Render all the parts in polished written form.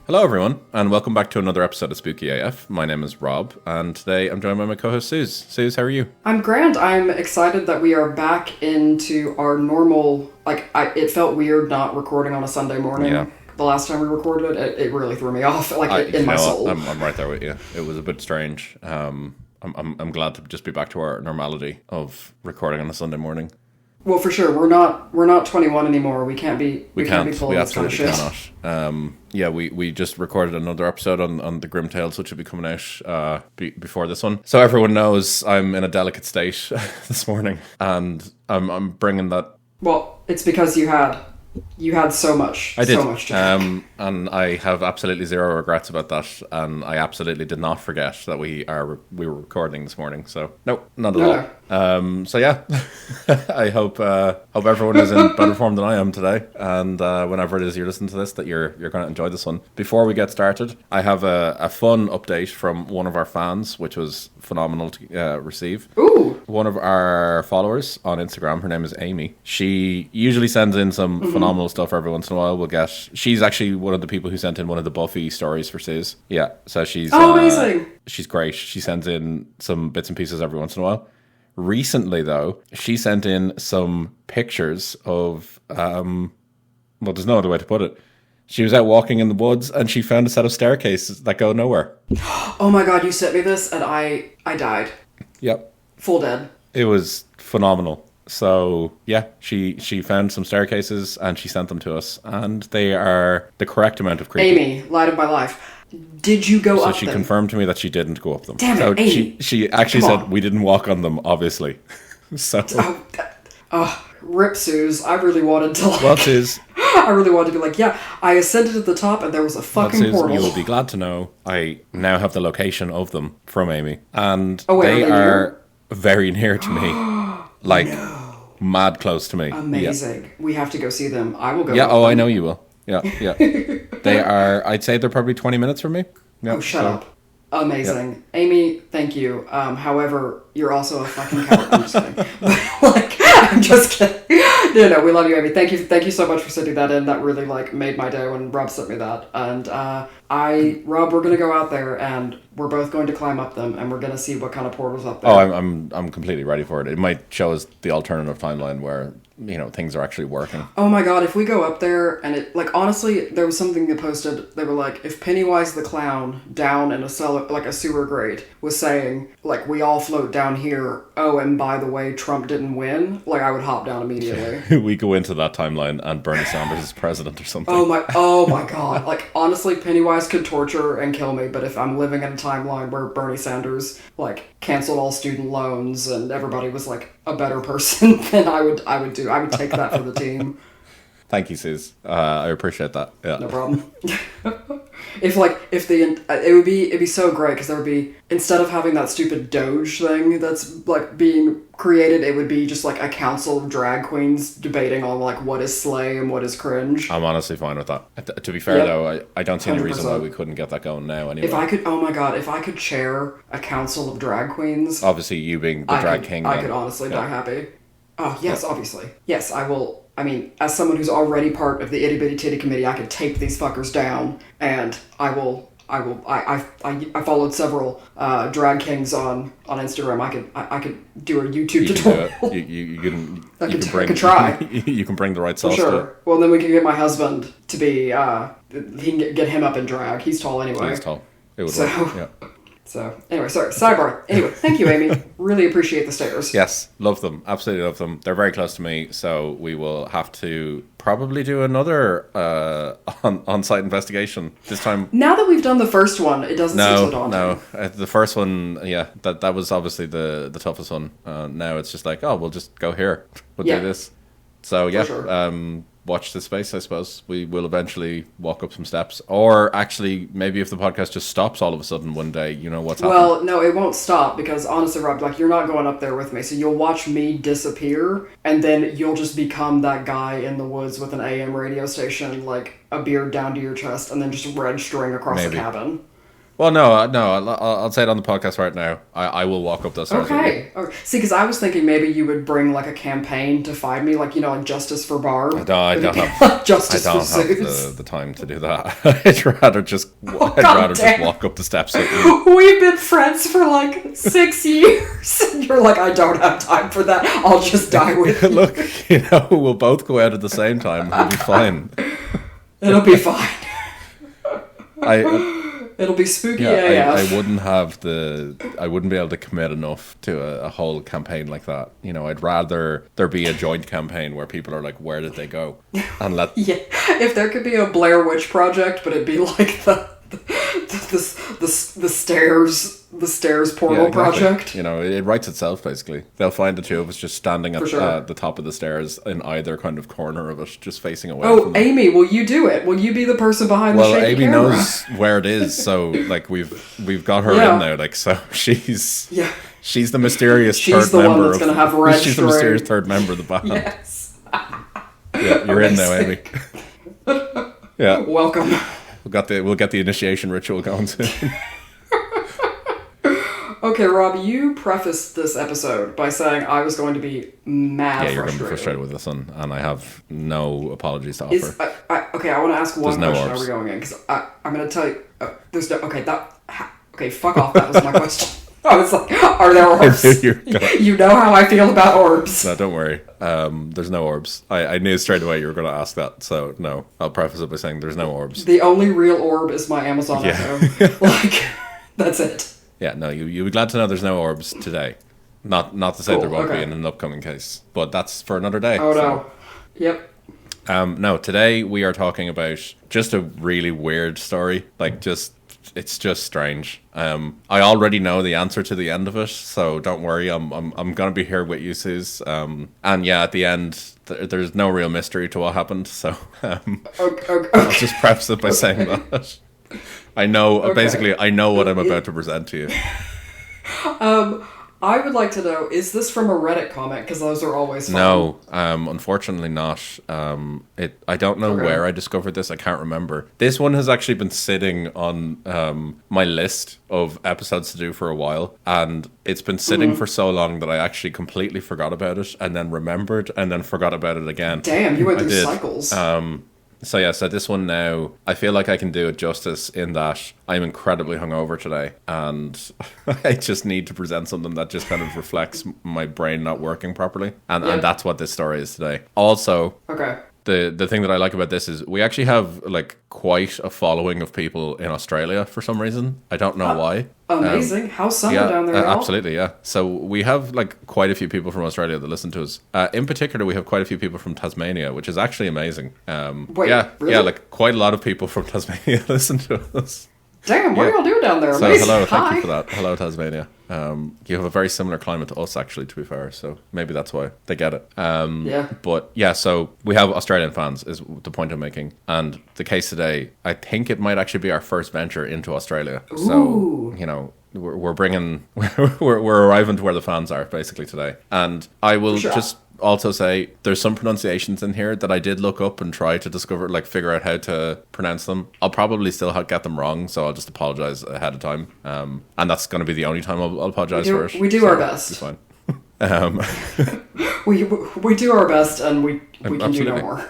Hello everyone, and welcome back to another episode of Spooky AF. My name is Rob, and today I'm joined by my co-host Suz. Suz, how are you? I'm grand. I'm excited that we are back into our normal, it felt weird not recording on a Sunday morning. Yeah. The last time we recorded it really threw me off, in my soul. I'm right there with you. It was a bit strange. I'm glad to just be back to our normality of recording on a Sunday morning. Well, for sure, we're not 21 anymore. We can't be pulling this kind of shit. Cannot. We just recorded another episode on the Grim Tales, which will be coming out before this one. So everyone knows I'm in a delicate state this morning, and I'm bringing that. Well, it's because you had so much. I did. So much to and I have absolutely zero regrets about that, and I absolutely did not forget that we were recording this morning. So no, not at all. So yeah, I hope everyone is in better form than I am today, and whenever it is you're listening to this, that you're going to enjoy this one. Before we get started, I have a fun update from one of our fans, which was phenomenal to receive. Ooh! One of our followers on Instagram, her name is Amy. She usually sends in some phenomenal stuff every once in a while. She's actually one of the people who sent in one of the Buffy stories for Suz. Yeah, so she's amazing. She's great. She sends in some bits and pieces every once in a while. Recently, though, she sent in some pictures of, well, there's no other way to put it. She was out walking in the woods and she found a set of staircases that go nowhere. Oh my god, you sent me this and I died. Yep. Full dead. It was phenomenal. So, yeah, she found some staircases and she sent them to us. And they are the correct amount of creepy. Amy, light of my life. Did you go up them? So she confirmed to me that she didn't go up them. Damn it, Amy. She actually said we didn't walk on them, obviously. So. Rip Suz. I really wanted to Well, Suz. I really wanted to be like, yeah, I ascended to the top and there was a fucking portal. You will be glad to know I now have the location of them from Amy. And wait, they are very near to me. Mad close to me. Amazing. Yeah. We have to go see them. I will go. Yeah, I know you will. Yeah. They are, I'd say they're probably 20 minutes from me. Yeah, shut up. Amazing. Yep. Amy, thank you. However, you're also a fucking coward. I'm just kidding. I'm just kidding. No, we love you, Amy. Thank you so much for sending that in. That really, made my day when Rob sent me that. And, Rob, we're gonna go out there and we're both going to climb up them and we're gonna see what kind of portal's up there. Oh, I'm completely ready for it. It might show us the alternative timeline where, things are actually working. Oh my god, if we go up there and it, honestly, there was something that posted, they were like, if Pennywise the Clown down in a cellar, a sewer grate, was saying, we all float down here, oh, and by the way, Trump didn't win, I would hop down immediately. We go into that timeline and Bernie Sanders is president or something. Oh my god. Honestly, Pennywise could torture and kill me, but if I'm living in a timeline where Bernie Sanders, canceled all student loans and everybody was, a better person, then I would take that for the team. Thank you, Suz. I appreciate that. Yeah. No problem. It'd be so great because there would be, instead of having that stupid Doge thing that's being created, it would be just a council of drag queens debating on what is slay and what is cringe. I'm honestly fine with that. To be fair, though, I don't see any reason why we couldn't get that going now anyway. If I could chair a council of drag queens, obviously you being the drag king, I could honestly die happy. Oh yes, obviously, yes, I will. I mean, as someone who's already part of the Itty Bitty Titty Committee, I could tape these fuckers down, and I followed several drag kings on Instagram. I could do a YouTube tutorial. You can try. You can bring the right sauce. For sure. To it. Well, then we can get my husband to be. He can get him up in drag. He's tall anyway. He's tall. It would work. Yeah. So, anyway, sorry, sidebar. Anyway, thank you, Amy. Really appreciate the stairs. Yes, love them. Absolutely love them. They're very close to me, so we will have to probably do another on-site investigation this time. Now that we've done the first one, it doesn't seem so daunting. No. The first one, yeah, that was obviously the toughest one. Now it's just we'll just go here. We'll do this. So, yeah, sure. Watch this space, I suppose. We will eventually walk up some steps. Or actually, maybe if the podcast just stops all of a sudden one day, what's happening. Well, no, it won't stop because honestly, Rob, you're not going up there with me. So you'll watch me disappear and then you'll just become that guy in the woods with an AM radio station, a beard down to your chest and then just red string across the cabin. Well, no, I'll say it on the podcast right now. I will walk up those stairs. Okay. See, because I was thinking maybe you would bring like a campaign to find me, like, like Justice for Barb. I don't have Justice I don't for have Suz. the time to do that. I'd rather just walk up the steps with you. We've been friends for like 6 years. And you're like, I don't have time for that. I'll just die with you. Look, we'll both go out at the same time. It'll be fine. It'll be fine. I It'll be spooky Yeah, AF. I wouldn't be able to commit enough to a whole campaign like that. I'd rather there be a joint campaign where people are like, where did they go? And Yeah, if there could be a Blair Witch Project, but it'd be like the stairs portal project. It writes itself, basically. They'll find the two of us just standing at the top of the stairs in either kind of corner of it, just facing away from them. Amy, will you do it? Will you be the person behind the shaky Amy camera? knows where it is, so like we've got her in now, like, so she's the mysterious she's third the member one that's gonna have red she's the mysterious third member of the band. Yes. Yeah, you're in now, Amy. Yeah. Welcome. We'll get the initiation ritual going soon. Okay, Rob, you prefaced this episode by saying I was going to be mad. Yeah, you're going to be frustrated with this one, and I have no apologies to offer. Okay, I want to ask one question. Orbs. How are we going in? Because I'm going to tell you. There's no. Okay, fuck off. That was my question. I was like, are there orbs? You know how I feel about orbs. No, don't worry. There's no orbs. I knew straight away you were going to ask that, so no. I'll preface it by saying there's no orbs. The only real orb is my Amazon Echo. Like, that's it. Yeah, no, you'll be glad to know there's no orbs today. Not to say there won't be in an upcoming case, but that's for another day. Oh, no. Yep. No, today we are talking about just a really weird story. Like, it's just strange. I already know the answer to the end of it, so don't worry. I'm gonna be here with you, Suz. And yeah, at the end, there's no real mystery to what happened. So Okay. I'll just preface it by saying that. I know, basically, I know what I'm about to present to you. I would like to know, is this from a Reddit comment? Because those are always fun. No, unfortunately not. I don't know where I discovered this. I can't remember. This one has actually been sitting on my list of episodes to do for a while, and it's been sitting for so long that I actually completely forgot about it, and then remembered, and then forgot about it again. Damn, you went through cycles. So this one now, I feel like I can do it justice in that I'm incredibly hungover today, and I just need to present something that just kind of reflects my brain not working properly, and that's what this story is today. Also, the thing that I like about this is we actually have like quite a following of people in Australia for some reason. I don't know why. Amazing. How's summer down there? Absolutely, yeah. So we have like quite a few people from Australia that listen to us. In particular, we have quite a few people from Tasmania, which is actually amazing. Wait, really? Yeah, like quite a lot of people from Tasmania listen to us. Damn, what are y'all doing down there? So Amazing. hello, thank you for that. Hello, Tasmania. You have a very similar climate to us, actually, to be fair. So maybe that's why they get it. But yeah, so we have Australian fans, is the point I'm making. And the case today, I think it might actually be our first venture into Australia. Ooh. So, we're bringing, we're arriving to where the fans are, basically, today. And I will just also say there's some pronunciations in here that I did look up and try to figure out how to pronounce them. I'll probably still get them wrong, so I'll just apologize ahead of time. And that's going to be the only time I'll apologize for it. We do our best. It's fine. we do our best, and we can do no more.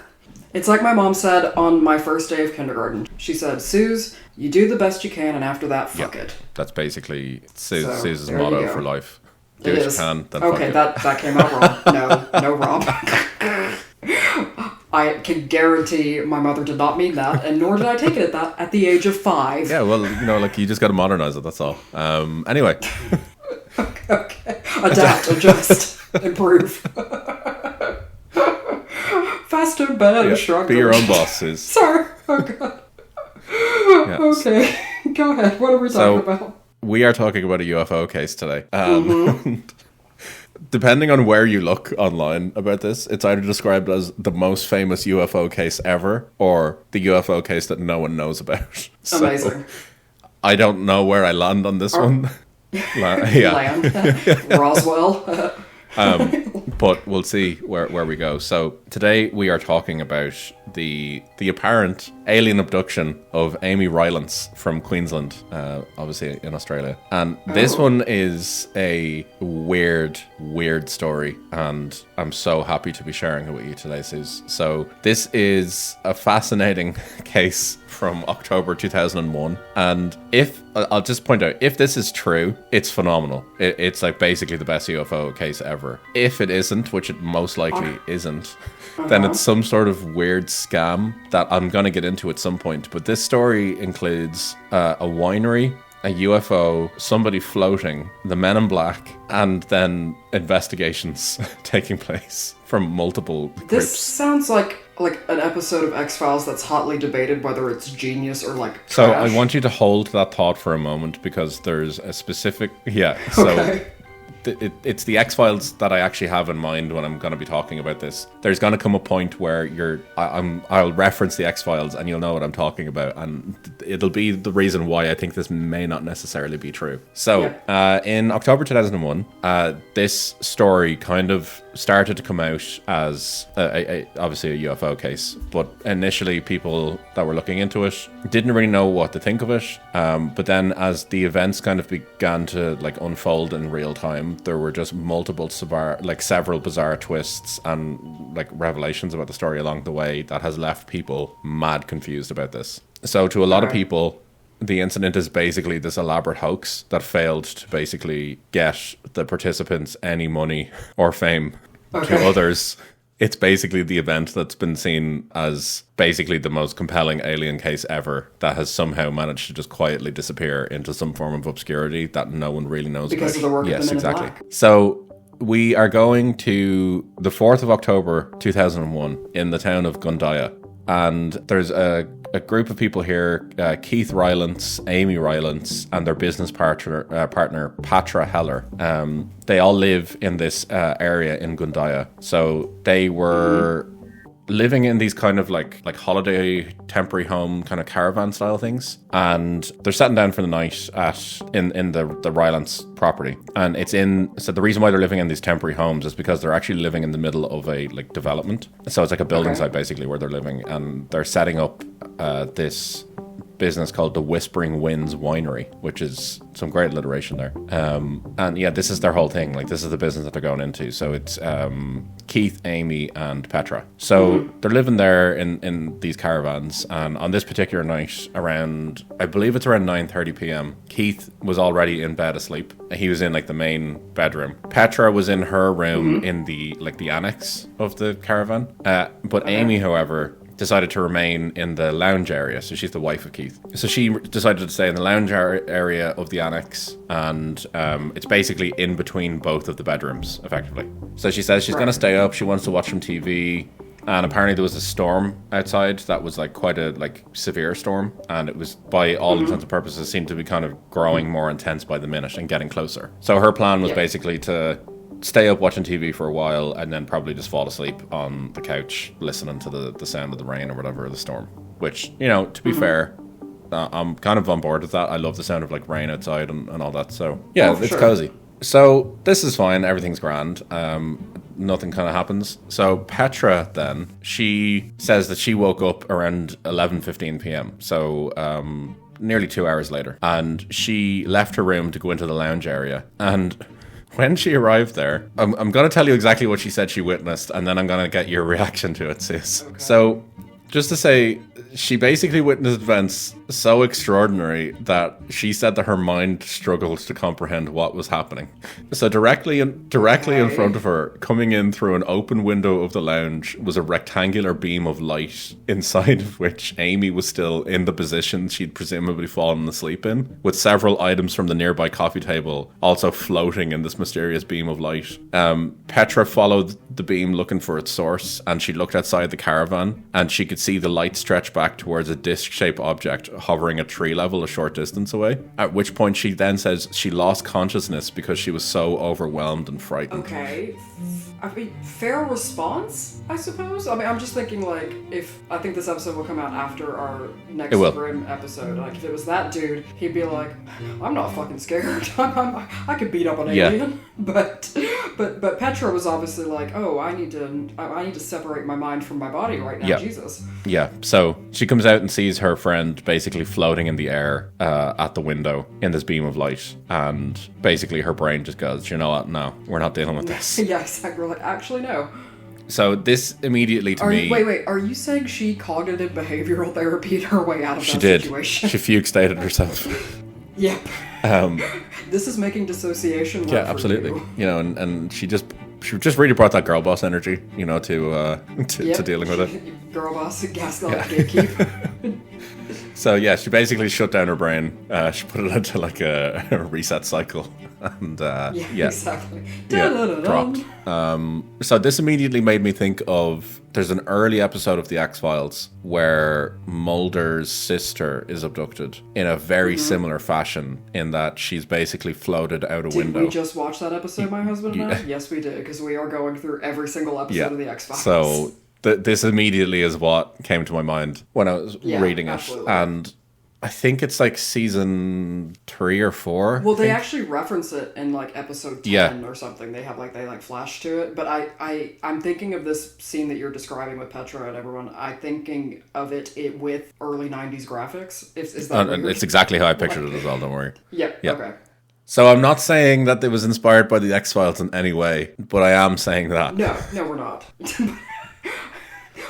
It's like my mom said on my first day of kindergarten. She said, Suz, you do the best you can, and after that, fuck it. That's basically Suz's motto for life. Do it what is. you can, then okay, that came out wrong. No, Rob. I can guarantee my mother did not mean that, and nor did I take it at the age of 5. Yeah, well, you just got to modernize it, that's all. Anyway. Okay. Adapt, adjust, improve. Faster, better, stronger. Be your own boss, Suz. Sorry. Oh, God. Okay. Go ahead. What are we talking about? We are talking about a UFO case today. Depending on where you look online about this, it's either described as the most famous UFO case ever or the UFO case that no one knows about. Amazing. I don't know where I land on this one. Land. Roswell. But we'll see where we go. So today we are talking about the apparent alien abduction of Amy Rylance from Queensland, obviously in Australia. And this one is a weird story, and I'm so happy to be sharing it with you today, Suz. So this is a fascinating case from October 2001, and I'll just point out, if this is true, it's phenomenal. It's like basically the best UFO case ever. If it isn't, which it most likely isn't, then it's some sort of weird scam that I'm going to get into at some point. But this story includes a winery, a UFO, somebody floating, the Men in Black, and then investigations taking place from multiple groups. This sounds like an episode of X-Files that's hotly debated whether it's genius or like trash. So I want you to hold that thought for a moment, because there's a specific... Yeah, so... Okay. It's the X-Files that I actually have in mind when I'm going to be talking about this. There's going to come a point where I'll reference the X-Files and you'll know what I'm talking about, and it'll be the reason why I think this may not necessarily be true. So, in October 2001, this story kind of started to come out as obviously a UFO case, but initially people that were looking into it didn't really know what to think of it. But then as the events kind of began to like unfold in real time, there were just several bizarre twists and like revelations about the story along the way that has left people mad confused about this. So to a lot of people, the incident is basically this elaborate hoax that failed to basically get the participants any money or fame. To others, it's basically the event that's been seen as basically the most compelling alien case ever that has somehow managed to just quietly disappear into some form of obscurity that no one really knows because about. Of the work of the Men in Black. So we are going to the 4th of October 2001 in the town of Gundiah, and there's a group of people here, Keith Rylance, Amy Rylance, and their business partner Patra Heller. They all live in this area in Gundiah. So they were living in these kind of like holiday temporary home kind of caravan style things, and they're sitting down for the night in the Rylance property. And so the reason why they're living in these temporary homes is because they're actually living in the middle of a like development. So it's like a building site basically where they're living, and they're setting up this business called the Whispering Winds Winery, which is some great alliteration there. And yeah, this is their whole thing. Like, this is the business that they're going into. So it's Keith, Amy, and Petra. So they're living there in these caravans. And on this particular night, I believe it's around 9:30 p.m., Keith was already in bed asleep. He was in like the main bedroom. Petra was in her room in the annex of the caravan. But Amy, however, decided to remain in the lounge area. So she's the wife of Keith. So she decided to stay in the lounge area of the annex, and it's basically in between both of the bedrooms, effectively. So she says she's going to stay up. She wants to watch some TV. And apparently there was a storm outside that was like quite a severe storm, and it was, by all intents and purposes, seemed to be kind of growing more intense by the minute and getting closer. So her plan was basically to stay up watching TV for a while and then probably just fall asleep on the couch listening to the sound of the rain or whatever, the storm. Which, to be fair, I'm kind of on board with that. I love the sound of like rain outside and all that. So yeah, it's cozy. So this is fine. Everything's grand. Nothing kind of happens. So Petra then, she says that she woke up around 11:15 p.m. So nearly 2 hours later. And she left her room to go into the lounge area. And when she arrived there, I'm going to tell you exactly what she said she witnessed, and then I'm going to get your reaction to it, sis. Okay. So, just to say, she basically witnessed events so extraordinary that she said that her mind struggled to comprehend what was happening. So directly in front of her, coming in through an open window of the lounge, was a rectangular beam of light, inside of which Amy was still in the position she'd presumably fallen asleep in, with several items from the nearby coffee table also floating in this mysterious beam of light. Petra followed the beam looking for its source, and she looked outside the caravan, and she could see the light stretch back towards a disc-shaped object hovering at tree level a short distance away, at which point she then says she lost consciousness because she was so overwhelmed and frightened. Okay. I mean, fair response, I suppose. I mean, I'm just thinking, like, I think this episode will come out after our next Grim episode. Like, if it was that dude, he'd be like, I'm not fucking scared. I could beat up an alien. But Petra was obviously like, oh, I need to separate my mind from my body right now, Jesus. Yeah, so she comes out and sees her friend basically floating in the air at the window in this beam of light, and basically her brain just goes, you know what, no, we're not dealing with this. Yeah, exactly. Like, actually, no. So this immediately to me... Wait, are you saying she cognitive behavioral therapied her way out of that situation? She fugue stated herself. Yep. This is making dissociation work absolutely. For you know, and she just really brought that girl boss energy, you know, to dealing with it. Girl boss, gaslight, gatekeep. So yeah, she basically shut down her brain. She put it into like a reset cycle, and exactly. Dropped. So this immediately made me think of, there's an early episode of The X-Files where Mulder's sister is abducted in a very similar fashion, in that she's basically floated out a window. Did we just watch that episode, my husband and I? Yes, we did, because we are going through every single episode of The X-Files. So this immediately is what came to my mind when I was reading it. Absolutely. And I think it's like season 3 or 4. Well, they actually reference it in like episode 10 or something. They have they flash to it. But I'm thinking of this scene that you're describing with Petra and everyone. I'm thinking of it with early 90s graphics. Is that weird? It's exactly how I pictured it as well, don't worry. Yeah. Okay. So I'm not saying that it was inspired by the X-Files in any way, but I am saying that. No, we're not.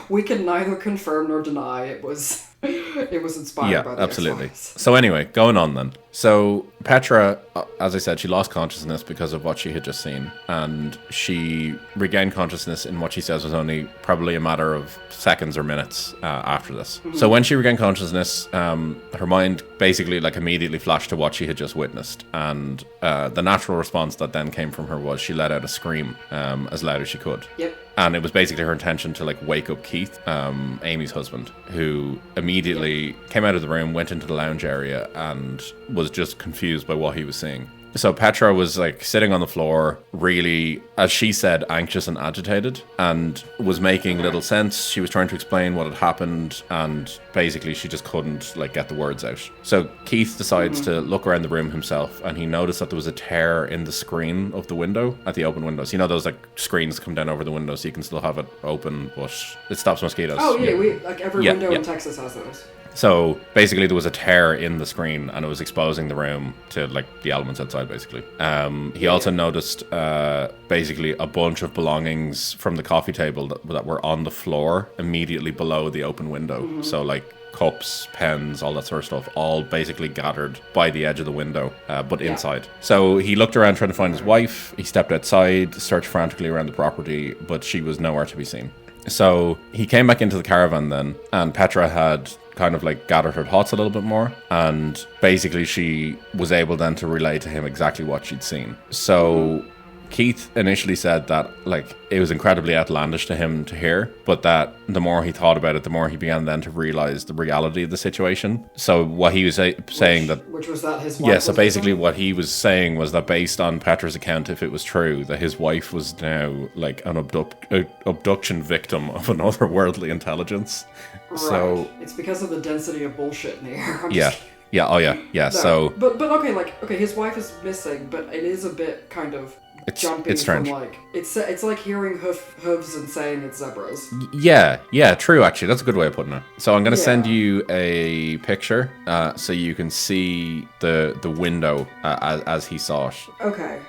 We can neither confirm nor deny it was inspired by the absolutely. X-Files. So anyway, going on then. So Petra, as I said, she lost consciousness because of what she had just seen, and she regained consciousness in what she says was only probably a matter of seconds or minutes after this. Mm-hmm. So when she regained consciousness, her mind basically immediately flashed to what she had just witnessed, and the natural response that then came from her was she let out a scream as loud as she could. Yep. And it was basically her intention to wake up Keith, Amy's husband, who immediately came out of the room, went into the lounge area, and was just confused by what he was seeing. So Petra was sitting on the floor, really, as she said, anxious and agitated, and was making little sense. She was trying to explain what had happened, and basically she just couldn't get the words out. So Keith decides to look around the room himself, and he noticed that there was a tear in the screen of the window, at the open windows. You know those screens come down over the window, so you can still have it open, but it stops mosquitoes. Oh yeah, we every window in Texas has those. So basically there was a tear in the screen, and it was exposing the room to the elements outside basically. He also noticed basically a bunch of belongings from the coffee table that were on the floor immediately below the open window. Mm-hmm. So cups, pens, all that sort of stuff, all basically gathered by the edge of the window, but inside. So he looked around trying to find his wife. He stepped outside, searched frantically around the property, but she was nowhere to be seen. So he came back into the caravan then, and Petra had kind of gathered her thoughts a little bit more, and basically she was able then to relay to him exactly what she'd seen. So Keith initially said that it was incredibly outlandish to him to hear, but that the more he thought about it, the more he began then to realize the reality of the situation. So what he was saying which was that his wife so basically what he was saying was that based on Petra's account, if it was true, that his wife was now an abduction victim of an otherworldly intelligence. Right. So it's because of the density of bullshit in the air. No, so but okay, his wife is missing, but it is a bit kind of jumping. It's strange. From it's like hearing hooves and saying it's zebras. Yeah, true. Actually, that's a good way of putting it. So I'm going to send you a picture, so you can see the window as he saw it. Okay.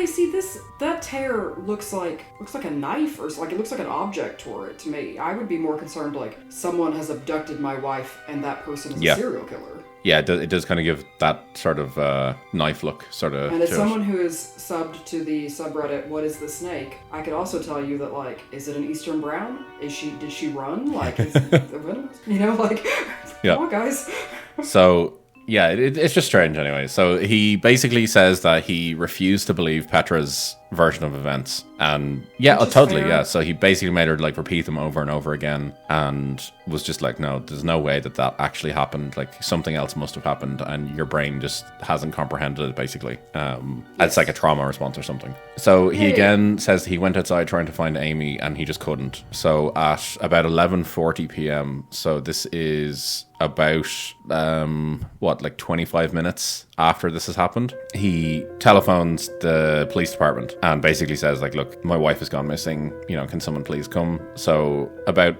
See, that tear looks like a knife, or it looks like an object tore it to me. I would be more concerned someone has abducted my wife and that person is a serial killer. Yeah, it does kind of give that sort of knife look, sort of. And as someone who is subbed to the subreddit, "What is the snake?" I could also tell you that is it an Eastern Brown? Did she run? Is come on, guys. So. Yeah, it's just strange anyway. So he basically says that he refused to believe Petra's version of events. And yeah, totally, yeah. So he basically made her like repeat them over and over again, and was just like, no, there's no way that actually happened. Like something else must have happened, and your brain just hasn't comprehended it. Basically, it's like a trauma response or something. So he again says he went outside trying to find Amy, and he just couldn't. So at about 11:40 p.m. So this is about 25 minutes after this has happened, he telephones the police department and basically says like, look, my wife has gone missing, can someone please come? So about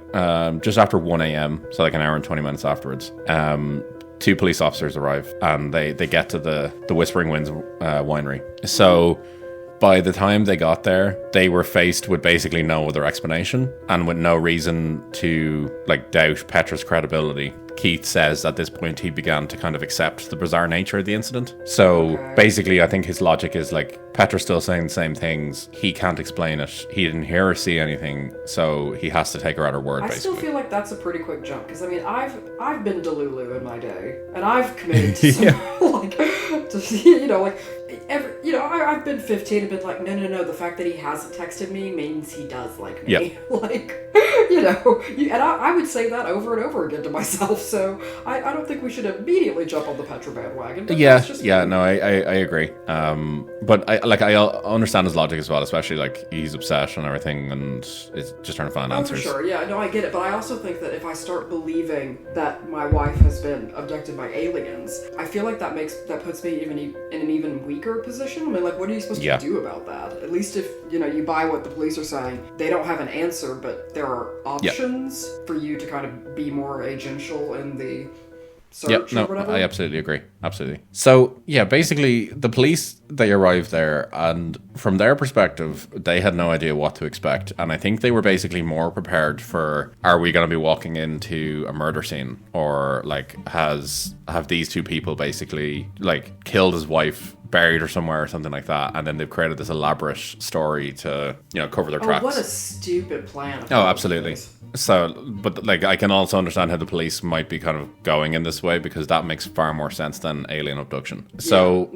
just after 1 a.m, so like an hour and 20 minutes afterwards, 2 police officers arrive, and they get to the Whispering Winds winery. So by the time they got there, they were faced with basically no other explanation and with no reason to doubt Petra's credibility. Keith says at this point he began to kind of accept the bizarre nature of the incident. So basically, I think his logic is Petra's still saying the same things. He can't explain it. He didn't hear or see anything, so he has to take her at her word. I still feel like that's a pretty quick jump, because I mean, I've been Delulu in my day, and I've committed to some I've been 15 and been like, no, the fact that he hasn't texted me means he does like me. Yep. And I would say that over and over again to myself, so I don't think we should immediately jump on the Petra bandwagon. No, I agree. But I understand his logic as well, especially he's upset and everything, and it's just trying to find answers. For sure, yeah, no, I get it, but I also think that if I start believing that my wife has been abducted by aliens, I feel like that puts me in an even weaker position. I mean, what are you supposed to do about that? At least if you buy what the police are saying, they don't have an answer, but there are options for you to kind of be more agential in the search or whatever. I absolutely agree. Absolutely. So, yeah, basically, the police, they arrived there, and from their perspective, they had no idea what to expect. And I think they were basically more prepared for, are we going to be walking into a murder scene? Or, have these 2 people basically, killed his wife, buried her somewhere or something like that, and then they've created this elaborate story to, cover their tracks. What a stupid plan. Oh, absolutely. So, but I can also understand how the police might be kind of going in this way, because that makes far more sense than alien abduction. So,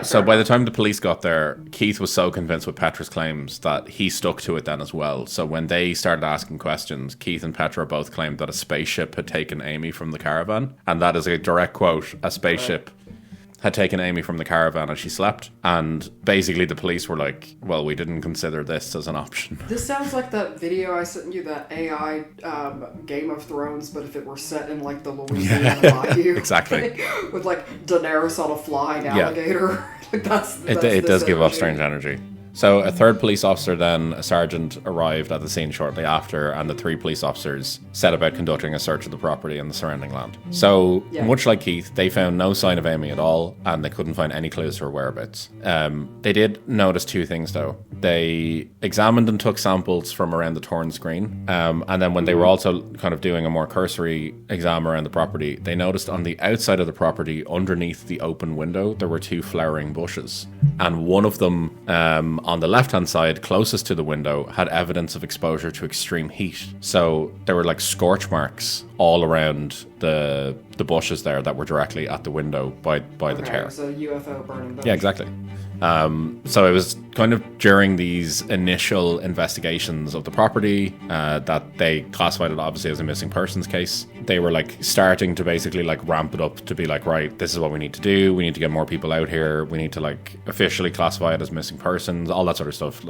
so by the time the police got there, Keith was so convinced with Petra's claims that he stuck to it then as well. So when they started asking questions, Keith and Petra both claimed that a spaceship had taken Amy from the caravan, and that is a direct quote. A spaceship had taken Amy from the caravan as she slept, and basically the police were like, well, we didn't consider this as an option. This sounds like that video I sent you, that AI Game of Thrones, but if it were set in the Louisiana bayou. Exactly. With Daenerys on a flying alligator. It does give off strange energy. So a 3rd police officer, then a sergeant, arrived at the scene shortly after, and the 3 police officers set about conducting a search of the property and the surrounding land. So, much like Keith, they found no sign of Amy at all, and they couldn't find any clues to her whereabouts. They did notice 2 things, though. They examined and took samples from around the torn screen, and then when they were also kind of doing a more cursory exam around the property, they noticed on the outside of the property, underneath the open window, there were 2 flowering bushes, and one of them, on the left-hand side, closest to the window, had evidence of exposure to extreme heat. So there were scorch marks all around the bushes there that were directly at the window by the tear. So UFO burning bush. Yeah, exactly. So it was kind of during these initial investigations of the property that they classified it obviously as a missing persons case. They were starting to basically ramp it up to be right, this is what we need to do. We need to get more people out here. We need to officially classify it as missing persons, all that sort of stuff,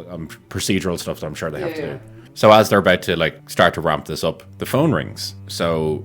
procedural stuff that I'm sure they have to do. So as they're about to start to ramp this up, the phone rings. So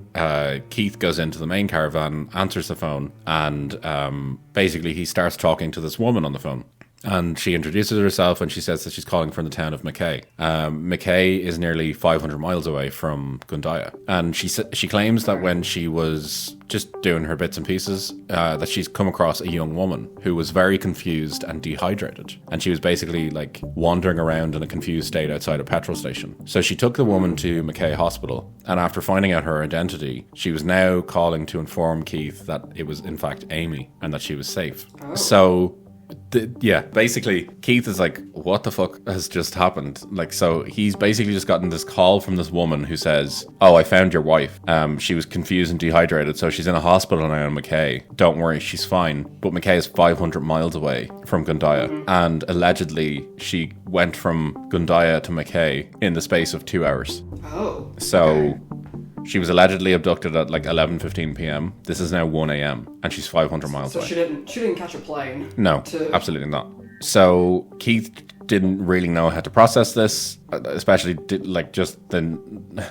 Keith goes into the main caravan, answers the phone, and basically he starts talking to this woman on the phone. And she introduces herself, and she says that she's calling from the town of Mackay. Mackay is nearly 500 miles away from Gundiah. And she claims that when she was just doing her bits and pieces, that she's come across a young woman who was very confused and dehydrated. And she was basically wandering around in a confused state outside a petrol station. So she took the woman to Mackay Hospital, and after finding out her identity, she was now calling to inform Keith that it was in fact Amy and that she was safe. So Basically, Keith is like, what the fuck has just happened? Like, so he's basically just gotten this call from this woman who says, oh, I found your wife. She was confused and dehydrated, so she's in a hospital now in Mackay. Don't worry, she's fine. But Mackay is 500 miles away from Gundiah. And allegedly, she went from Gundiah to Mackay in the space of 2 hours. Oh. So... Okay. She was allegedly abducted at like 11:15 p.m. This is now 1 a.m. and she's 500 miles away. So she didn't catch a plane. No, absolutely not. So Keith didn't really know how to process this, especially I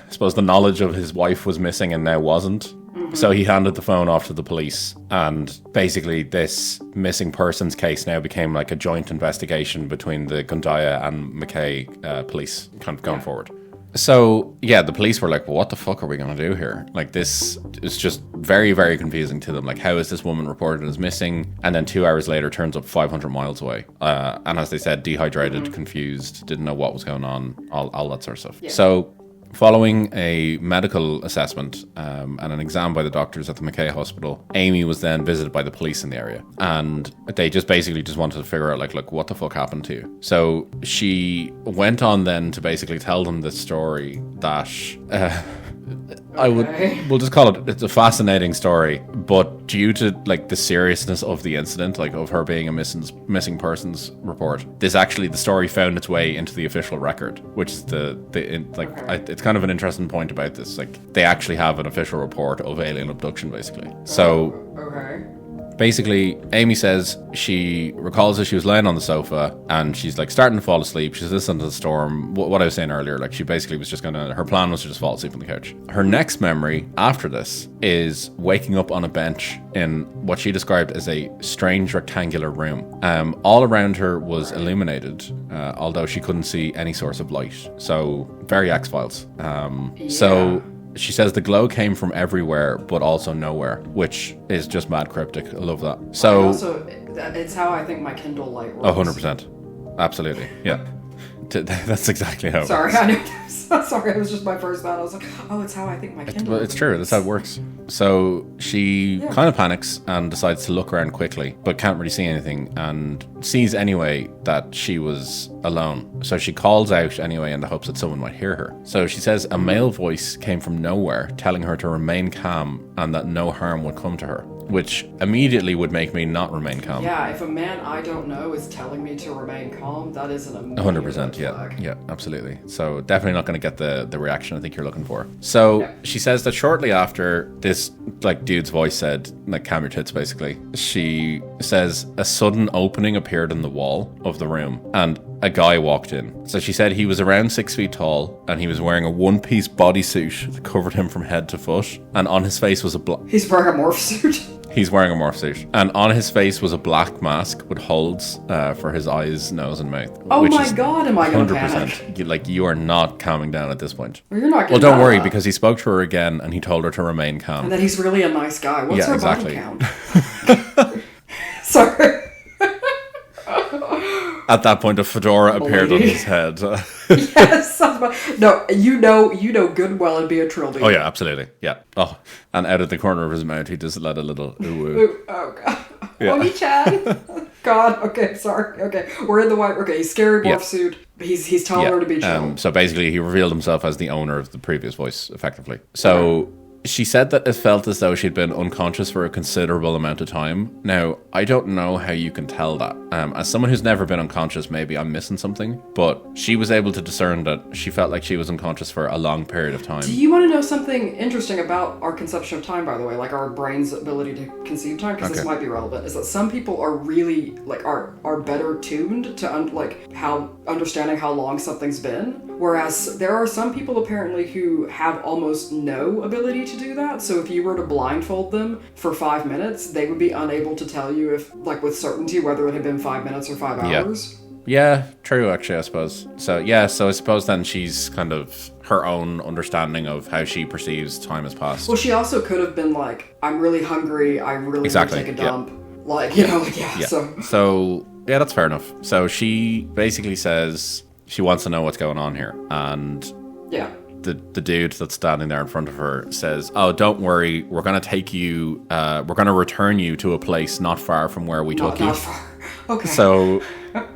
suppose the knowledge of his wife was missing and now wasn't. So he handed the phone off to the police, and basically this missing persons case now became like a joint investigation between the Gundiah and Mackay police kind of going forward. So, yeah, the police were like, well, what the fuck are we going to do here? Like, this is just very, very confusing to them. Like, how is this woman reported as missing? And then 2 hours later turns up 500 miles away. And as they said, dehydrated, confused, didn't know what was going on, all that sort of stuff. Yeah. So, following a medical assessment and an exam by the doctors at the Mackay Hospital, Amy was then visited by the police in the area. And they just basically just wanted to figure out, like, look, what the fuck happened to you? So she went on then to basically tell them this story that... we'll just call it's a fascinating story, but due to like the seriousness of the incident, like of her being a missing persons report, the story found its way into the official record, which is it's kind of an interesting point about this. Like, they actually have an official report of alien abduction, basically. So, basically, Amy says she recalls that she was laying on the sofa and she's like starting to fall asleep. She's listening to the storm. What I was saying earlier, like she basically was her plan was to just fall asleep on the couch. Her next memory after this is waking up on a bench in what she described as a strange rectangular room. All around her was illuminated, although she couldn't see any source of light. So very X-Files. So... She says the glow came from everywhere, but also nowhere, which is just mad cryptic. I love that. So, it's how I think my Kindle light works. 100%. Absolutely. Yeah. That's exactly how it Sorry, works. I know. Sorry, it was just my first thought. I was like, oh, it's how I think my Kindle Well, it's true. That's how it works. So she kind of panics and decides to look around quickly, but can't really see anything, and sees anyway that she was alone. So she calls out anyway in the hopes that someone might hear her. So she says a male voice came from nowhere telling her to remain calm and that no harm would come to her, which immediately would make me not remain calm. Yeah, if a man I don't know is telling me to remain calm, that is an immediate 100%, yeah, absolutely. So definitely not going to get the reaction I think you're looking for. So she says that shortly after this, like, dude's voice said, like, calm your tits, basically, she says a sudden opening appeared in the wall of the room and a guy walked in. So she said he was around 6 feet tall and he was wearing a one-piece bodysuit that covered him from head to foot, and on his face was He's wearing a morph suit? He's wearing a morph suit. And on his face was a black mask with holes for his eyes, nose, and mouth. Oh my god, am I going to panic? You are not calming down at this point. Well, you're not Well, don't worry, because he spoke to her again and he told her to remain calm. And that he's really a nice guy. What's her body count? Sorry. At that point, a fedora appeared on his head. Yes. No, you know good and well it'd be a trilby. Oh, yeah, absolutely. Yeah. Oh, and out of the corner of his mouth, he just let a little ooh. Ooh, oh, God. Yeah. Oni-chan. God, okay, sorry. Okay, we're in the white. Okay, he's scary morph suit. He's telling her to be chill. So basically, he revealed himself as the owner of the previous voice, effectively. So... She said that it felt as though she'd been unconscious for a considerable amount of time. Now, I don't know how you can tell that. As someone who's never been unconscious, maybe I'm missing something. But she was able to discern that she felt like she was unconscious for a long period of time. Do you want to know something interesting about our conception of time, by the way? Like our brain's ability to conceive time? Because this might be relevant. Is that some people are really, like, are better tuned to, how understanding how long something's been. Whereas there are some people apparently who have almost no ability to do that. So if you were to blindfold them for 5 minutes, they would be unable to tell you if, like, with certainty whether it had been 5 minutes or 5 hours. Yeah, true, actually, I suppose. So I suppose then she's kind of her own understanding of how she perceives time has passed. Well, she also could have been like, I'm really hungry, I really need to take a dump. So, that's fair enough. So she basically says she wants to know what's going on here. And the dude that's standing there in front of her says, oh, don't worry, we're going to take you, we're going to return you to a place not far from where we took you. Not far. Okay. So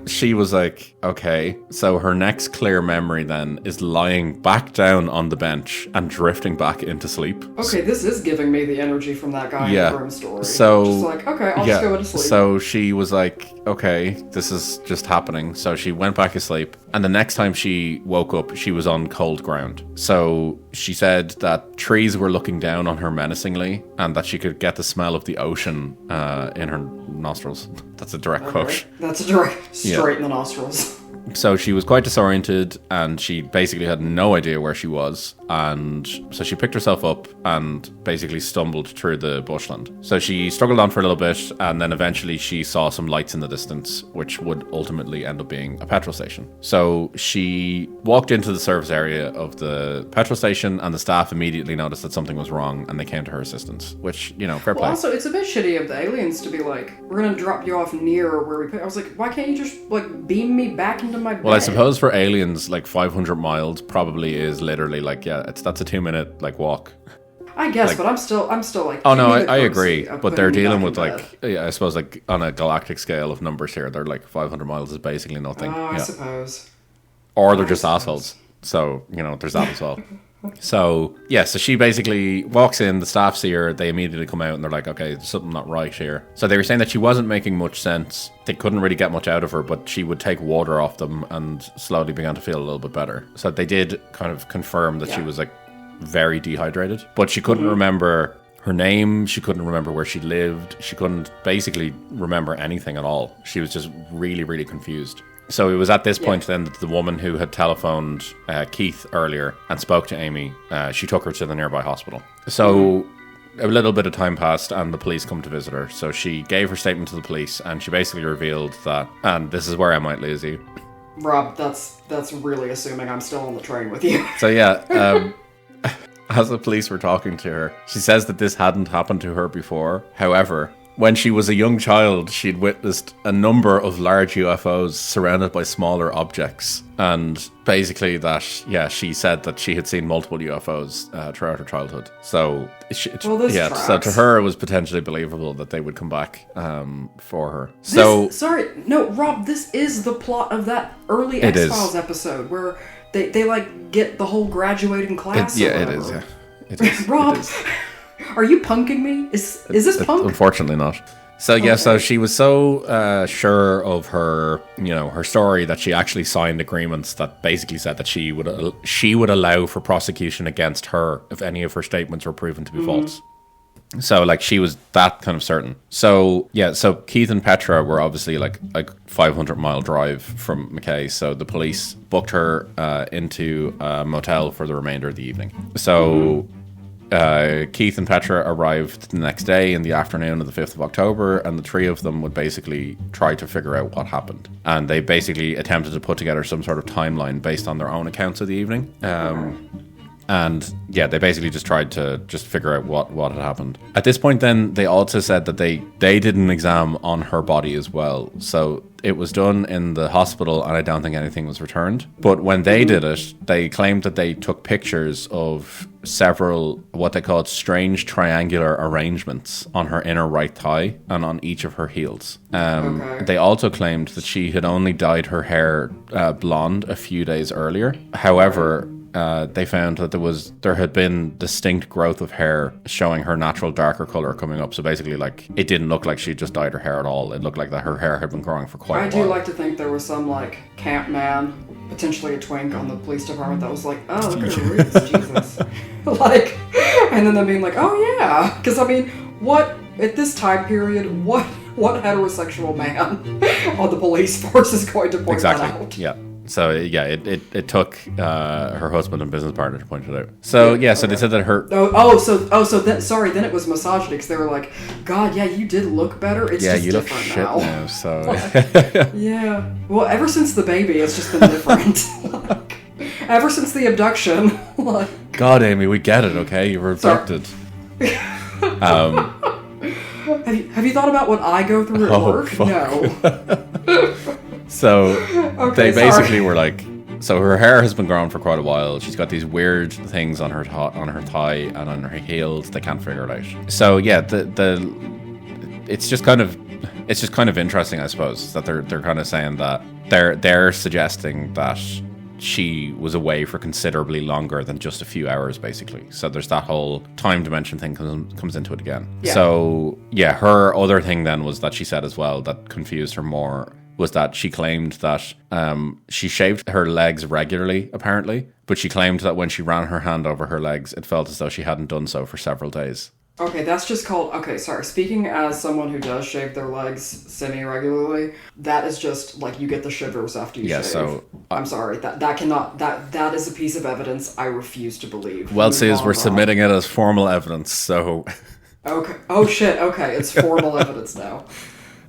she was like, okay. So her next clear memory then is lying back down on the bench and drifting back into sleep. Okay, this is giving me the energy from that guy in the room story. So just like, okay, I'll just go into sleep. So she was like, okay, this is just happening. So she went back asleep. And the next time she woke up, she was on cold ground. So she said that trees were looking down on her menacingly and that she could get the smell of the ocean in her nostrils. That's a direct quote. That's a direct, straight in the nostrils. So she was quite disoriented and she basically had no idea where she was. And so she picked herself up and basically stumbled through the bushland. So she struggled on for a little bit and then eventually she saw some lights in the distance, which would ultimately end up being a petrol station. So she walked into the service area of the petrol station and the staff immediately noticed that something was wrong and they came to her assistance, which, you know, fair play. Well, also, it's a bit shitty of the aliens to be like, we're going to drop you off near where we put. I was like, why can't you just, like, beam me back into my bed? Well, I suppose for aliens, like 500 miles probably is literally like, that's a 2-minute like walk. I guess, like, but I'm still like. Oh no, I agree. But they're dealing with like, I suppose like on a galactic scale of numbers here, they're like 500 miles is basically nothing. I suppose. Or they're just assholes. So you know, there's that as well. So so she basically walks in, the staff see her, they immediately come out and they're like, okay, there's something not right here. So they were saying that she wasn't making much sense. They couldn't really get much out of her, but she would take water off them and slowly began to feel a little bit better. So they did kind of confirm that she was like very dehydrated, but she couldn't remember her name, she couldn't remember where she lived, she couldn't basically remember anything at all. She was just really, really confused. So it was at this point then that the woman who had telephoned Keith earlier and spoke to Amy, she took her to the nearby hospital. So a little bit of time passed and the police come to visit her. So she gave her statement to the police and she basically revealed that, and this is where I might lose you. Rob, that's really assuming I'm still on the train with you. So as the police were talking to her, she says that this hadn't happened to her before. However, when she was a young child, she'd witnessed a number of large UFOs surrounded by smaller objects. And basically she said that she had seen multiple UFOs throughout her childhood. So, so to her, it was potentially believable that they would come back for her. Rob, this is the plot of that early X-Files episode where they like get the whole graduating class. It is. It is. Rob. It is. Are you punking me? Is this punk? Unfortunately not. So so she was so sure of her, her story that she actually signed agreements that basically said that she would allow for prosecution against her if any of her statements were proven to be false. So like she was that kind of certain. So so Keith and Petra were obviously like 500-mile drive from McKay. So the police booked her into a motel for the remainder of the evening. So. Keith and Petra arrived the next day in the afternoon of the 5th of October, and the three of them would basically try to figure out what happened. And they basically attempted to put together some sort of timeline based on their own accounts of the evening. And they basically just tried to just figure out what had happened. At this point then, they also said that they did an exam on her body as well. So it was done in the hospital and I don't think anything was returned. But when they did it, they claimed that they took pictures of several what they called strange triangular arrangements on her inner right thigh and on each of her heels. They also claimed that she had only dyed her hair blonde a few days earlier. However, they found that there had been distinct growth of hair showing her natural darker color coming up. So basically, like, it didn't look like she just dyed her hair at all. It looked like that her hair had been growing for quite a while. I do like to think there was some like camp man, potentially a twink on the police department that was like, oh, look at her roots, Jesus. Like, and then them being like, oh yeah, because I mean, what at this time period, what heterosexual man on the police force is going to point that out? Yeah. So it took her husband and business partner to point it out. So so they said that her. Then it was misogyny because they were like, God, you did look better. It's just you look different shit now. So Well, ever since the baby, it's just been different. Ever since the abduction, God, Amy, we get it. Okay, you were abducted. Have you thought about what I go through at work? Fuck. No. So they basically were like, so her hair has been growing for quite a while. She's got these weird things on her thigh and on her heels. They can't figure it out. So it's just kind of it's just kind of interesting, I suppose, that they're kind of saying that they're suggesting that she was away for considerably longer than just a few hours, basically. So there's that whole time dimension thing comes into it again. Yeah. So yeah, her other thing then was that she said as well that confused her more was that she claimed that she shaved her legs regularly, apparently, but she claimed that when she ran her hand over her legs, it felt as though she hadn't done so for several days. Okay, that's just called... Okay, sorry. Speaking as someone who does shave their legs semi-regularly, that is just, like, you get the shivers after you shave. So... I'm sorry. That cannot... That is a piece of evidence I refuse to believe. Well, Suz, we're submitting it as formal evidence, so... Okay. Oh, shit. Okay, it's formal evidence now.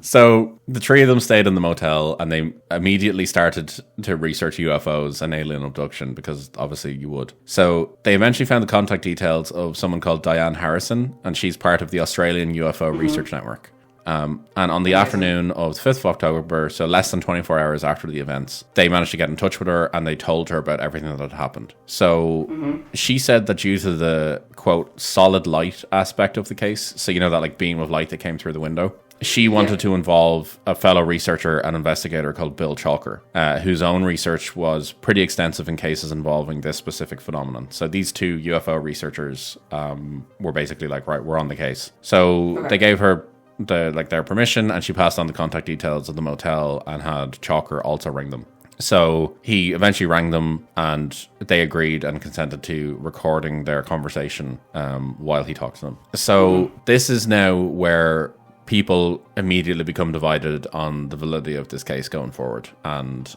So the three of them stayed in the motel and they immediately started to research UFOs and alien abduction because obviously you would. So they eventually found the contact details of someone called Diane Harrison, and she's part of the Australian UFO Research Network. And on the afternoon of the 5th of October, so less than 24 hours after the events, they managed to get in touch with her and they told her about everything that had happened. So she said that due to the, quote, solid light aspect of the case, so you know that like beam of light that came through the window, she wanted to involve a fellow researcher and investigator called Bill Chalker, whose own research was pretty extensive in cases involving this specific phenomenon. So these two UFO researchers were basically like, right, we're on the case. So they gave her their permission, and she passed on the contact details of the motel and had Chalker also ring them. So he eventually rang them and they agreed and consented to recording their conversation while he talked to them. So this is now where people immediately become divided on the validity of this case going forward, and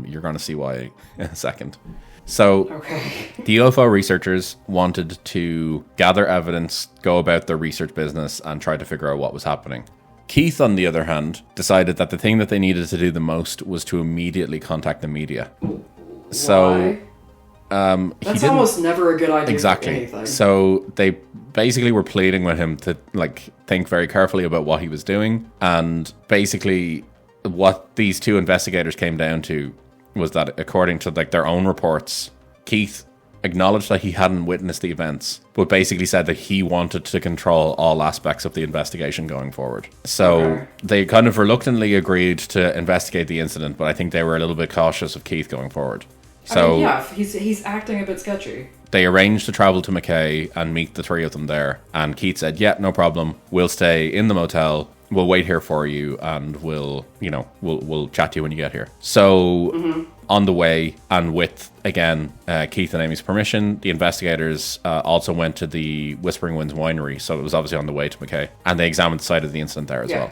you're going to see why in a second. So the UFO researchers wanted to gather evidence, go about their research business, and try to figure out what was happening. Keith, on the other hand, decided that the thing that they needed to do the most was to immediately contact the media. So that's almost never a good idea. Exactly. For anything. So they basically were pleading with him to like think very carefully about what he was doing, and basically what these two investigators came down to was that according to like their own reports, Keith acknowledged that he hadn't witnessed the events, but basically said that he wanted to control all aspects of the investigation going forward. So they kind of reluctantly agreed to investigate the incident, but I think they were a little bit cautious of Keith going forward. So he's acting a bit sketchy. They arranged to travel to Mackay and meet the three of them there. And Keith said, yeah, no problem. We'll stay in the motel. We'll wait here for you and we'll chat to you when you get here. So on the way, and with, again, Keith and Amy's permission, the investigators also went to the Whispering Winds winery. So it was obviously on the way to Mackay. And they examined the site of the incident there as well.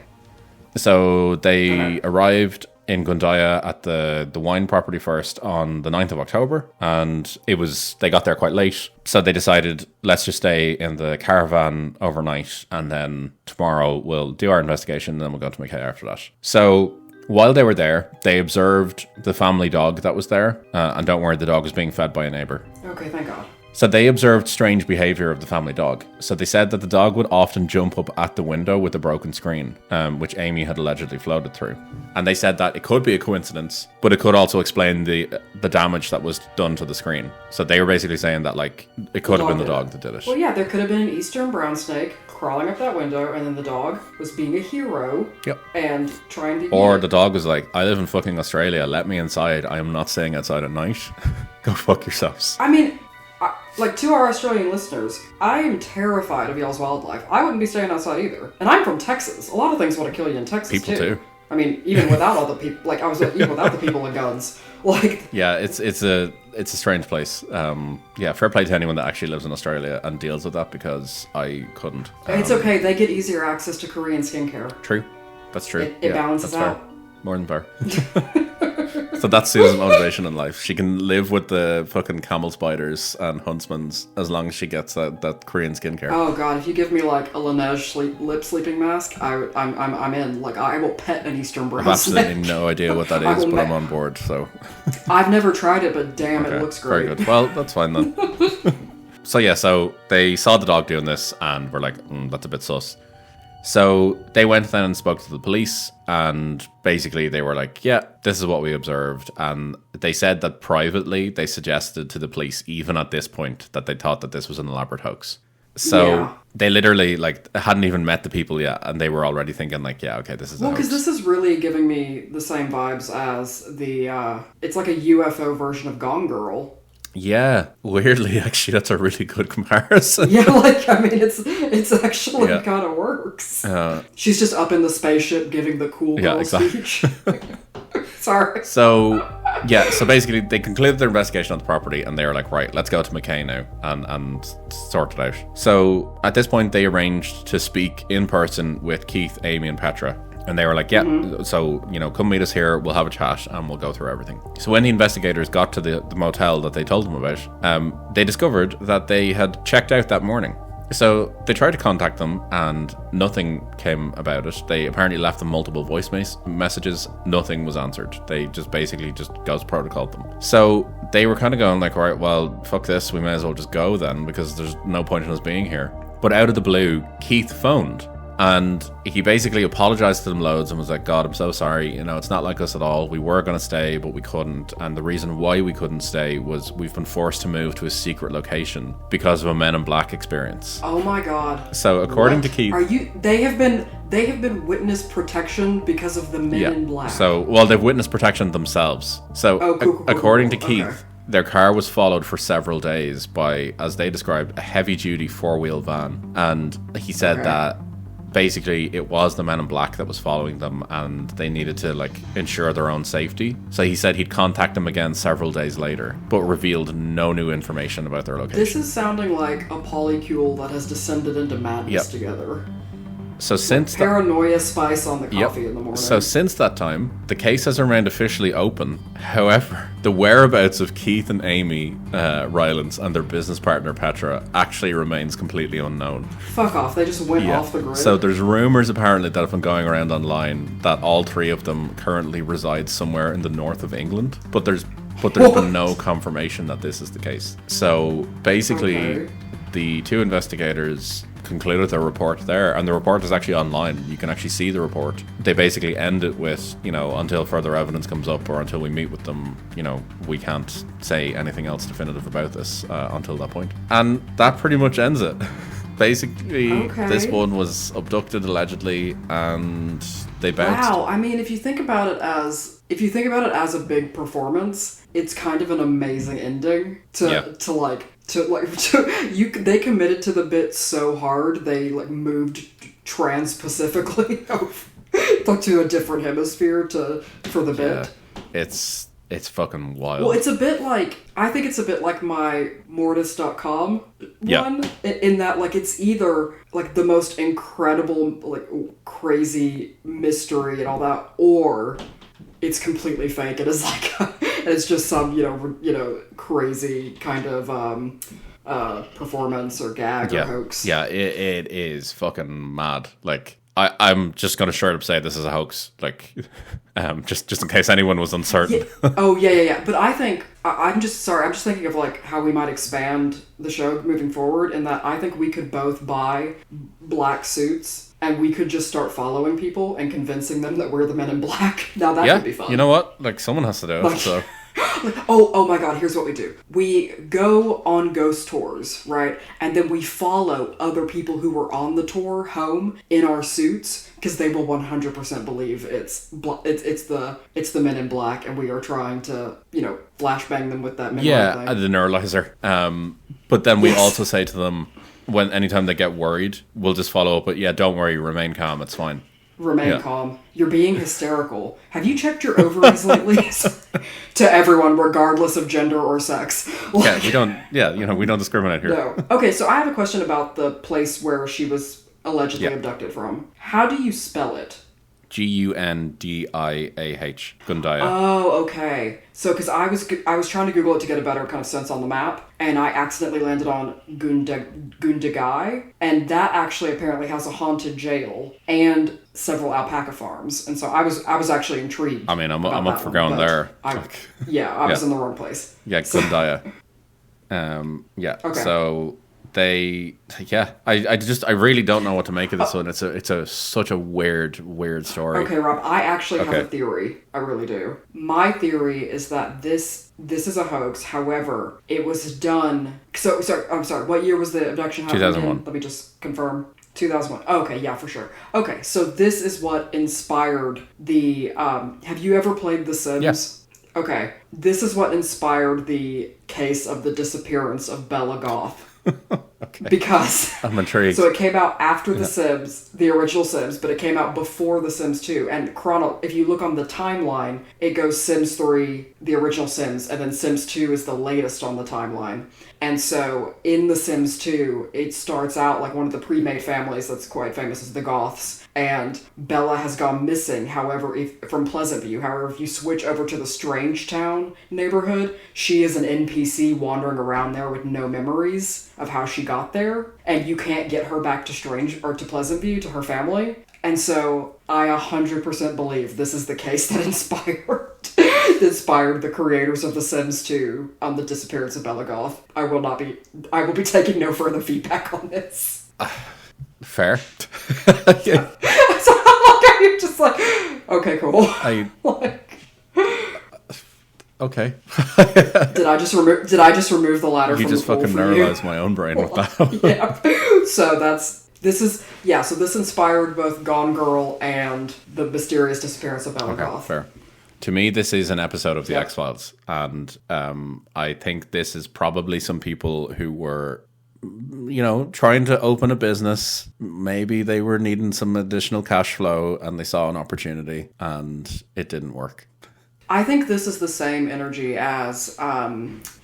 So they arrived in Gundiah at the wine property first on the 9th of October, and they got there quite late, so they decided, let's just stay in the caravan overnight, and then tomorrow we'll do our investigation, and then we'll go to Mackay after that. So while they were there, they observed the family dog that was there, and don't worry, the dog was being fed by a neighbour. Okay, thank God. So they observed strange behaviour of the family dog. So they said that the dog would often jump up at the window with a broken screen, which Amy had allegedly floated through. And they said that it could be a coincidence, but it could also explain the damage that was done to the screen. So they were basically saying that like it could have been the dog that did it. Well, yeah, there could have been an eastern brown snake crawling up that window, and then the dog was being a hero and trying to Or the dog was like, I live in fucking Australia, let me inside, I am not staying outside at night. Go fuck yourselves. I mean, like, to our Australian listeners, I am terrified of y'all's wildlife. I wouldn't be staying outside either. And I'm from Texas. A lot of things want to kill you in Texas, people too. I mean, even without all the people, like, even without the people with guns. Like, yeah, it's a strange place. Fair play to anyone that actually lives in Australia and deals with that, because I couldn't. It's okay. They get easier access to Korean skincare. True. That's true. It balances out. Fair. More than fair. So that's Suz's motivation in life. She can live with the fucking camel spiders and huntsmans as long as she gets that Korean skincare. Oh god, if you give me like a Laneige lip sleeping mask, I'm in. Like, I will pet an Eastern brown snake. I have absolutely no idea what that is, but I'm on board. So I've never tried it, but damn, it looks great. Very good. Well, that's fine then. So they saw the dog doing this and were like, that's a bit sus. So they went then and spoke to the police, and basically they were like, yeah, this is what we observed. And they said that privately they suggested to the police, even at this point, that they thought that this was an elaborate hoax. So they literally like hadn't even met the people yet, and they were already thinking like, yeah, okay, this is well, because this is really giving me the same vibes as the it's like a UFO version of Gone Girl. Yeah, weirdly, actually, that's a really good comparison. Yeah, like, I mean, it's actually kind of works. She's just up in the spaceship giving the cool girl speech. Sorry. So basically, they concluded their investigation on the property, and they were like, right, let's go to McKay now and sort it out. So at this point, they arranged to speak in person with Keith, Amy, and Petra. And they were like, so, come meet us here, we'll have a chat, and we'll go through everything. So when the investigators got to the motel that they told them about, they discovered that they had checked out that morning. So they tried to contact them, and nothing came about it. They apparently left them multiple voice messages. Nothing was answered. They just basically just ghost protocoled them. So they were kind of going like, all right, well, fuck this, we may as well just go then, because there's no point in us being here. But out of the blue, Keith phoned. And he basically apologized to them loads and was like, God, I'm so sorry. It's not like us at all. We were going to stay, but we couldn't. And the reason why we couldn't stay was we've been forced to move to a secret location because of a Men in Black experience. Oh my God. So according to Keith... They have been witness protection because of the Men in Black. So, they've witness protection themselves. So according to Keith... Their car was followed for several days by, as they described, a heavy-duty four-wheel van. And he said that basically it was the Men in Black that was following them, and they needed to ensure their own safety. So he said he'd contact them again several days later, but revealed no new information about their location. This is sounding like a polycule that has descended into madness together. So since paranoia spice on the coffee in the morning. So since that time, the case has remained officially open. However, the whereabouts of Keith and Amy Rylance and their business partner Petra actually remains completely unknown. Fuck off, they just went off the grid. So there's rumors apparently that have been going around online that all three of them currently reside somewhere in the north of England, but there's been no confirmation that this is the case. So basically, the two investigators concluded their report there, and the report is actually online. You can actually see the report. They basically end it with, until further evidence comes up or until we meet with them, we can't say anything else definitive about this until that point. And that pretty much ends it. Basically, this one was abducted allegedly, and they bounced. Wow, I mean, if you think about it as a big performance, it's kind of an amazing ending they committed to the bit so hard they moved trans-pacifically to a different hemisphere for the bit. It's fucking wild. Well, I think it's a bit like my Mortis.com one, in that it's either the most incredible crazy mystery and all that, or it's completely fake. It is it's just some crazy kind of performance or gag or hoax. Yeah, it is fucking mad. I'm just gonna straight up say this is a hoax. Just in case anyone was uncertain. Yeah. But I think I'm just thinking of how we might expand the show moving forward. In that I think we could both buy black suits. And we could just start following people and convincing them that we're the Men in Black. Now that could be fun. You know what? Someone has to do it. So. Oh my God, here's what we do. We go on ghost tours, right? And then we follow other people who were on the tour home in our suits, because they will 100% believe it's the Men in Black, and we are trying to, flashbang them with that Men in Black thing. The neuralizer. But then we also say to them, anytime they get worried, we'll just follow up with, don't worry, remain calm, it's fine. Remain calm. You're being hysterical. Have you checked your ovaries lately? To everyone, regardless of gender or sex. We don't discriminate here. No. Okay, so I have a question about the place where she was allegedly abducted from. How do you spell it? Gundiah. Gundiah. Oh, okay. So, because I was trying to Google it to get a better kind of sense on the map, and I accidentally landed on Gundiah, and that actually apparently has a haunted jail and several alpaca farms, and so I was actually intrigued. I mean, I'm up for going there. I was in the wrong place. Yeah, Gundiah. Okay. So I really don't know what to make of this one. It's such a weird story. Okay, Rob, I actually have a theory. I really do. My theory is that this is a hoax. However, it was done. I'm sorry. What year was the abduction happening? 2001. Let me just confirm. 2001. Okay, yeah, for sure. Okay, so this is what inspired the. Have you ever played The Sims? Yes. Okay, this is what inspired the case of the disappearance of Bella Goth. Okay. Because I'm intrigued. So it came out after The Sims, the original Sims, but it came out before The Sims 2. And if you look on the timeline, it goes Sims 3, the original Sims, and then Sims 2 is the latest on the timeline. And so in The Sims 2, it starts out like one of the pre-made families that's quite famous is the Goths. And Bella has gone missing, from Pleasantview. However, if you switch over to the Strangetown neighborhood, she is an NPC wandering around there with no memories of how she got there. And you can't get her back to to Pleasantview, to her family. And so I 100% believe this is the case that inspired the creators of The Sims 2 on the disappearance of Bella Goth. I will be taking no further feedback on this. Fair. Yeah. So you're just like, okay, cool. Okay. Did I just remove the ladder? You from just the pool fucking neuralized my own brain with that. Yeah. So this inspired both Gone Girl and the mysterious disappearance of Bella Goth. Fair. To me, this is an episode of The X-Files, and I think this is probably some people who were, trying to open a business. Maybe they were needing some additional cash flow, and they saw an opportunity, and it didn't work. I think this is the same energy as,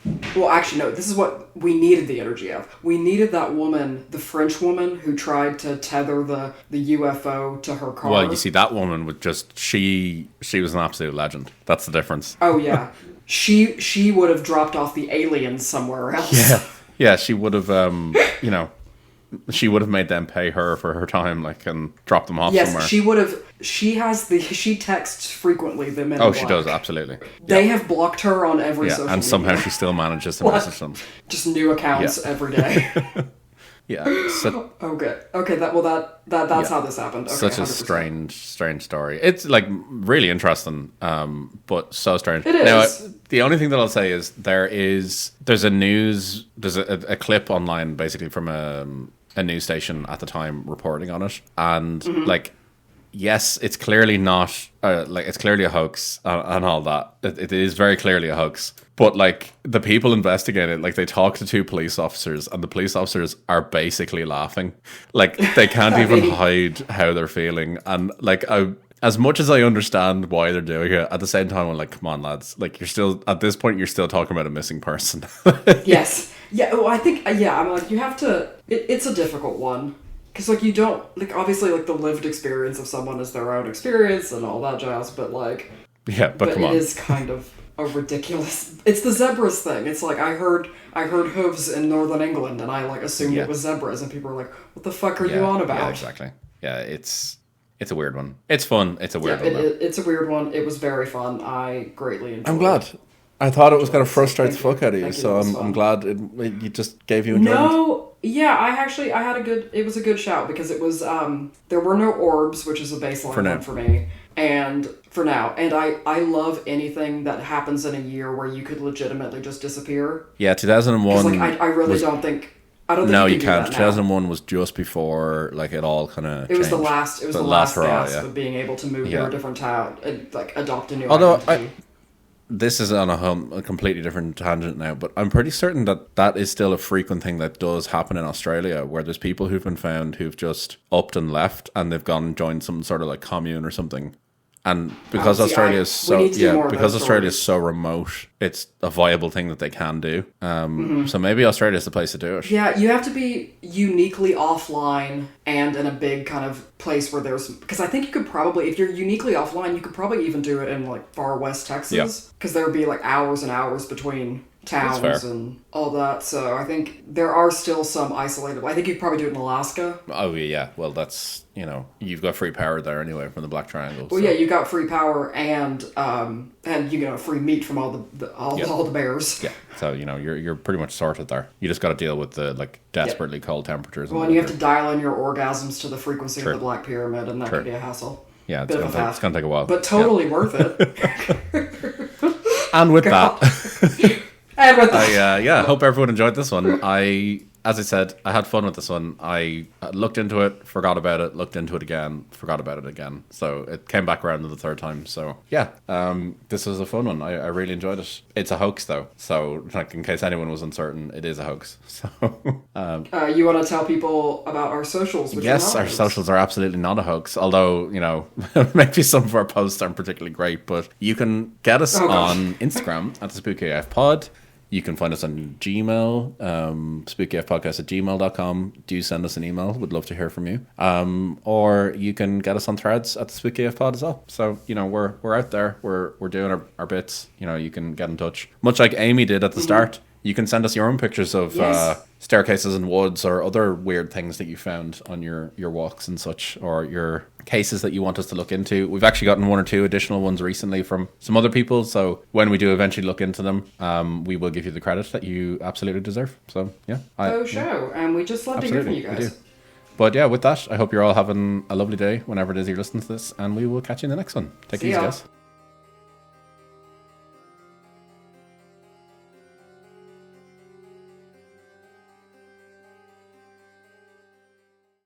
this is what we needed the energy of. We needed that woman, the French woman, who tried to tether the UFO to her car. Well, you see, that woman would she was an absolute legend. That's the difference. Oh, yeah. She would have dropped off the aliens somewhere else. Yeah, she would have, she would have made them pay her for her time, and drop them off somewhere. Yes, she would have. She texts frequently the Men in Black. She does, absolutely. They have blocked her on every social media. And somehow she still manages to message them. Just new accounts every day. Yeah. So, okay. That's how this happened. Okay, such a 100%. strange story. It's really interesting, but so strange. It is. Now, the only thing that I'll say is there's a clip online basically from a news station at the time reporting on it, and yes, it's clearly not it's clearly a hoax and all that. It is very clearly a hoax. But the people investigating it, they talk to two police officers, and the police officers are basically laughing. They can't even hide how they're feeling. And as much as I understand why they're doing it, at the same time I'm like, come on, lads. You're still at this point, you're still talking about a missing person. Yes. Yeah. Well, I think I'm like, you have to. It's a difficult one. Because, you don't, obviously, the lived experience of someone is their own experience and all that jazz, but, but come on. It is kind of a ridiculous... It's the zebras thing. It's I heard hooves in northern England, and I, assumed it was zebras, and people were like, what the fuck are you on about? Yeah, exactly. Yeah, it's a weird one. It's fun. It's a weird one, it's a weird one. It was very fun. I greatly enjoyed it. I'm glad. I thought it was going to frustrate the fuck out of you, so I'm glad it just gave you enjoyment. No, yeah, I had it was a good shout, because it was, there were no orbs, which is a baseline one for me, and for now, and I love anything that happens in a year where you could legitimately just disappear. Yeah, 2001. I really don't think... I don't think no, you can't. 2001 was just before it all kind of. It was the last. It was the last gasp of being able to move to a different town and adopt a new identity. This is on a completely different tangent now, but I'm pretty certain that is still a frequent thing that does happen in Australia, where there's people who've been found who've just upped and left, and they've gone and joined some sort of commune or something. And because Australia is so remote, it's a viable thing that they can do. So maybe Australia is the place to do it. Yeah, you have to be uniquely offline and in a big kind of place where there's... Because I think you could probably, if you're uniquely offline, you could probably even do it in far west Texas. Because there would be hours and hours between towns and all that. So I think there are still some isolated. I think you'd probably do it in Alaska. Oh yeah, well that's, you know, you've got free power there anyway from the Black Triangle. Well, yeah, you got free power and you know, free meat from all the bears. Yeah, so you know you're pretty much sorted there. You just got to deal with the like desperately cold temperatures. Well, and you have to dial in your orgasms to the frequency of the Black Pyramid, and that can be a hassle. Yeah, it's gonna take a while, but totally worth it. And with that, and with that, I hope everyone enjoyed this one. As I said, I had fun with this one. I looked into it, forgot about it, looked into it again, forgot about it again. So it came back around the third time. So yeah, this was a fun one. I really enjoyed it. It's a hoax though. So like in case anyone was uncertain, it is a hoax. So you want to tell people about our socials? Yes, our socials are absolutely not a hoax. Although, you know, maybe some of our posts aren't particularly great, but you can get us on Instagram at the Spooky AF Pod. You can find us on Gmail, spookyfpodcast@gmail.com. Do send us an email. We'd love to hear from you. Or you can get us on Threads at the Spooky AF Pod as well. So, you know, we're out there. We're doing our bits. You know, you can get in touch. Much like Amy did at the start. You can send us your own pictures of staircases in woods or other weird things that you found on your walks and such, or your cases that you want us to look into. We've actually gotten one or two additional ones recently from some other people, so when we do eventually look into them, we will give you the credit that you absolutely deserve. So yeah, and we just love to hear from you guys. But yeah, with that, I hope you're all having a lovely day whenever it is you're listening to this, and we will catch you in the next one. Take it easy, guys.